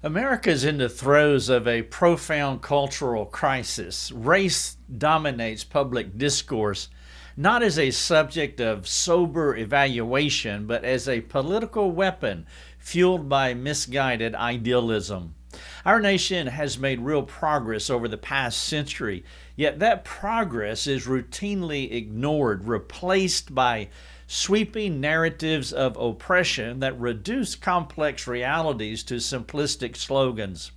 America is in the throes of a profound cultural crisis. Race dominates public discourse, not as a subject of sober evaluation, but as a political weapon fueled by misguided idealism. Our nation has made real progress over the past century, yet that progress is routinely ignored, replaced by sweeping narratives of oppression that reduce complex realities to simplistic slogans.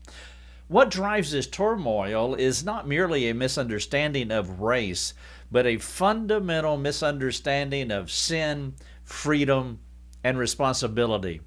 What drives this turmoil is not merely a misunderstanding of race, but a fundamental misunderstanding of sin, freedom, and responsibility.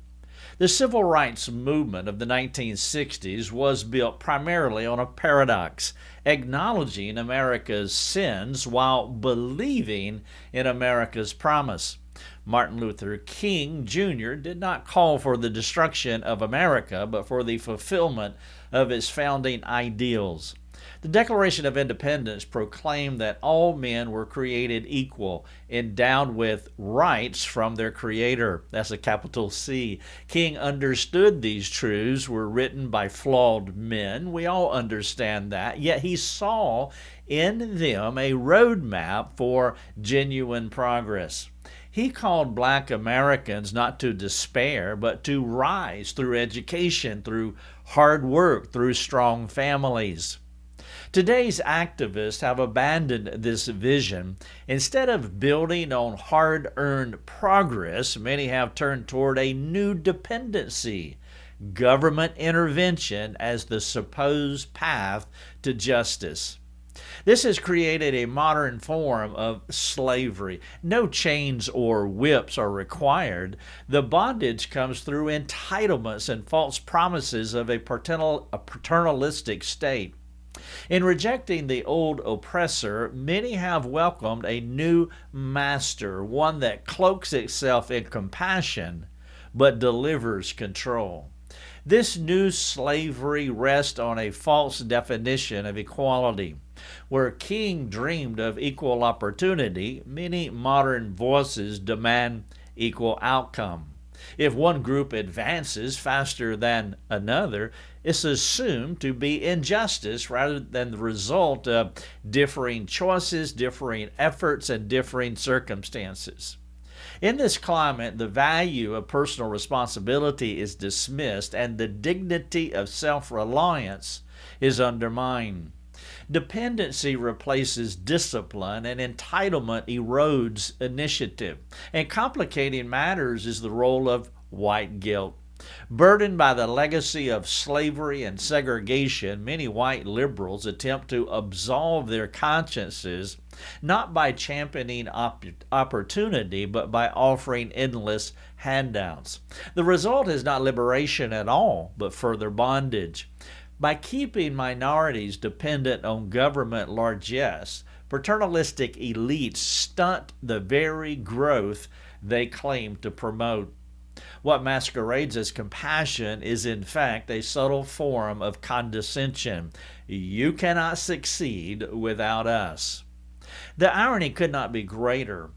The civil rights movement of the 1960s was built primarily on a paradox, acknowledging America's sins while believing in America's promise. Martin Luther King Jr. did not call for the destruction of America, but for the fulfillment of its founding ideals. The Declaration of Independence proclaimed that all men were created equal, endowed with rights from their Creator. That's a capital C. King understood these truths were written by flawed men. We all understand that. Yet he saw in them a roadmap for genuine progress. He called black Americans not to despair, but to rise through education, through hard work, through strong families. Today's activists have abandoned this vision. Instead of building on hard earned progress, many have turned toward a new dependency, government intervention as the supposed path to justice. This has created a modern form of slavery. No chains or whips are required. The bondage comes through entitlements and false promises of a paternalistic state. In rejecting the old oppressor, many have welcomed a new master, one that cloaks itself in compassion but delivers control. This new slavery rests on a false definition of equality. Where King dreamed of equal opportunity, many modern voices demand equal outcome. If one group advances faster than another, it's assumed to be injustice rather than the result of differing choices, differing efforts, and differing circumstances. In this climate, the value of personal responsibility is dismissed and the dignity of self-reliance is undermined. Dependency replaces discipline and entitlement erodes initiative. And complicating matters is the role of white guilt. Burdened by the legacy of slavery and segregation, many white liberals attempt to absolve their consciences not by championing opportunity, but by offering endless handouts. The result is not liberation at all, but further bondage. By keeping minorities dependent on government largesse, paternalistic elites stunt the very growth they claim to promote. What masquerades as compassion is in fact a subtle form of condescension. You cannot succeed without us. The irony could not be greater.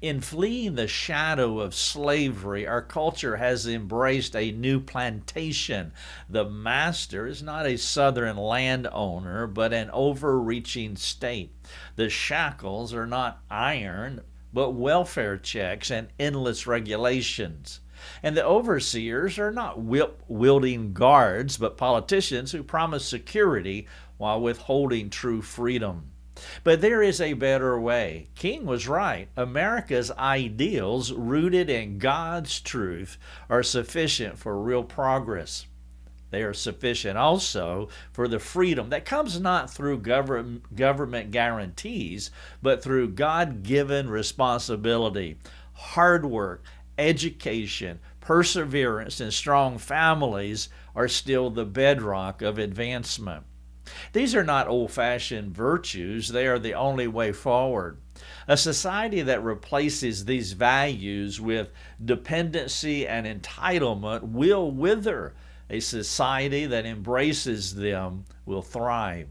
In fleeing the shadow of slavery, our culture has embraced a new plantation. The master is not a southern landowner, but an overreaching state. The shackles are not iron, but welfare checks and endless regulations. And the overseers are not whip-wielding guards, but politicians who promise security while withholding true freedom. But there is a better way. King was right. America's ideals, rooted in God's truth, are sufficient for real progress. They are sufficient also for the freedom that comes not through government guarantees, but through God-given responsibility, hard work, education, perseverance, and strong families are still the bedrock of advancement. These are not old-fashioned virtues, they are the only way forward. A society that replaces these values with dependency and entitlement will wither. A society that embraces them will thrive.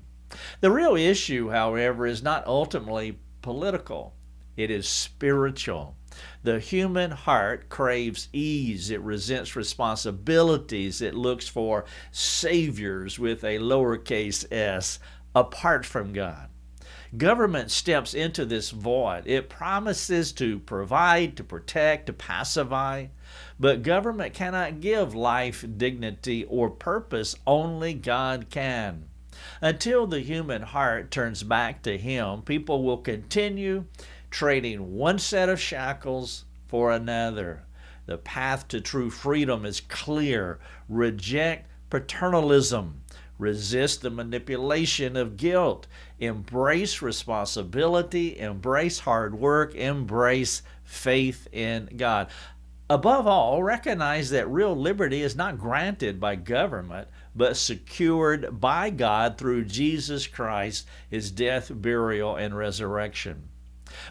The real issue, however, is not ultimately political. It is spiritual. The human heart craves ease. It resents responsibilities. It looks for saviors with a lowercase s apart from God. Government steps into this void. It promises to provide, to protect, to pacify. But government cannot give life, dignity, or purpose. Only God can. Until the human heart turns back to Him, people will continue trading one set of shackles for another. The path to true freedom is clear. Reject paternalism. Resist the manipulation of guilt. Embrace responsibility. Embrace hard work. Embrace faith in God. Above all, recognize that real liberty is not granted by government, but secured by God through Jesus Christ, His death, burial, and resurrection.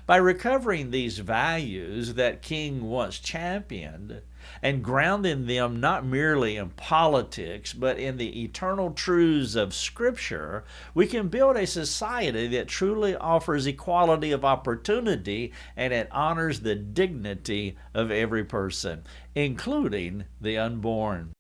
By recovering these values that King once championed and grounding them not merely in politics but in the eternal truths of Scripture, we can build a society that truly offers equality of opportunity and it honors the dignity of every person, including the unborn.